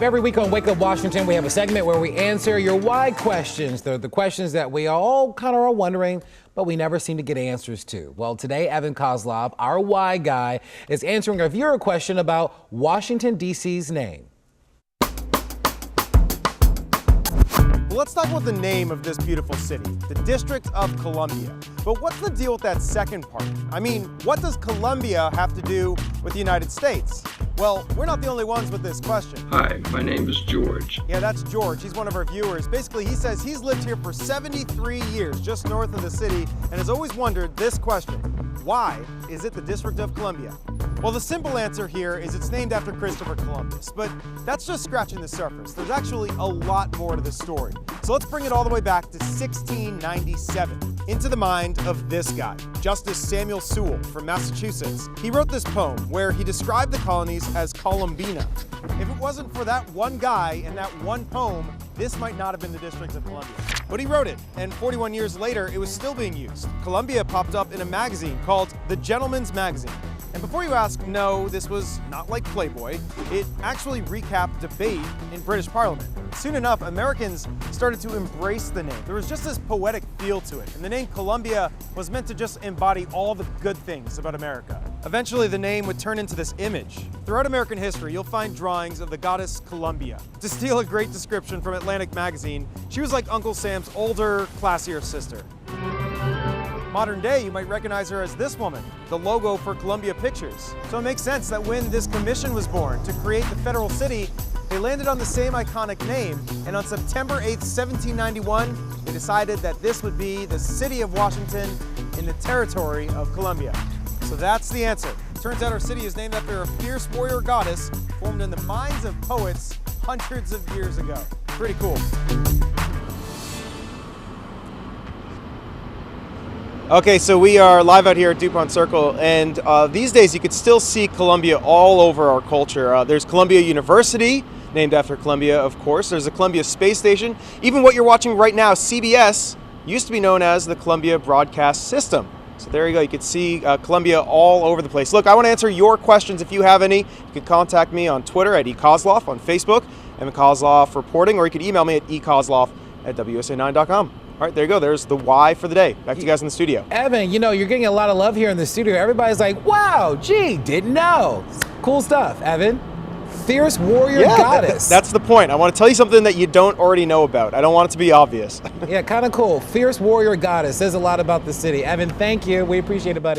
Every week on Wake Up Washington, we have a segment where we answer your why questions. They're the questions that we all kind of are wondering, but we never seem to get answers to. Well, today, Evan Koslof, our why guy, is answering a viewer question about Washington, D.C.'s name. Well, let's talk about the name of this beautiful city, the District of Columbia. But what's the deal with that second part? I mean, what does Columbia have to do with the United States? Well, we're not the only ones with this question. Hi, my name is George. Yeah, that's George. He's one of our viewers. Basically, he says he's lived here for 73 years, just north of the city, and has always wondered this question: why is it the District of Columbia? Well, the simple answer here is it's named after Christopher Columbus, but that's just scratching the surface. There's actually a lot more to the story. So let's bring it all the way back to 1697, into the mind of this guy, Justice Samuel Sewall from Massachusetts. He wrote this poem where he described the colonies as Columbina. If it wasn't for that one guy and that one poem, this might not have been the District of Columbia. But he wrote it, and 41 years later, it was still being used. Columbia popped up in a magazine called The Gentleman's Magazine. And before you ask, no, this was not like Playboy. It actually recapped debate in British Parliament. Soon enough, Americans started to embrace the name. There was just this poetic feel to it, and the name Columbia was meant to just embody all the good things about America. Eventually, the name would turn into this image. Throughout American history, you'll find drawings of the goddess Columbia. To steal a great description from Atlantic magazine, she was like Uncle Sam's older, classier sister. Modern day, you might recognize her as this woman, the logo for Columbia Pictures. So it makes sense that when this commission was born to create the federal city, they landed on the same iconic name, and on September 8th, 1791, they decided that this would be the city of Washington in the territory of Columbia. So that's the answer. Turns out our city is named after a fierce warrior goddess formed in the minds of poets hundreds of years ago. Pretty cool. Okay, so we are live out here at DuPont Circle, and these days you could still see Columbia all over our culture. There's Columbia University, named after Columbia, of course. There's the Columbia Space Station. Even what you're watching right now, CBS, used to be known as the Columbia Broadcast System. So there you go. You can see Columbia all over the place. Look, I want to answer your questions if you have any. You can contact me on Twitter at ekoslof, on Facebook, Evan Koslof Reporting, or you can email me at ekoslof@wsa9.com. All right, there you go. There's the why for the day. Back to you guys in the studio. Evan, you know, you're getting a lot of love here in the studio. Everybody's like, wow, gee, didn't know. Cool stuff, Evan. Fierce warrior goddess. That's the point. I want to tell you something that you don't already know about. I don't want it to be obvious. Yeah, kind of cool. Fierce warrior goddess says a lot about the city. Evan, thank you. We appreciate it, buddy.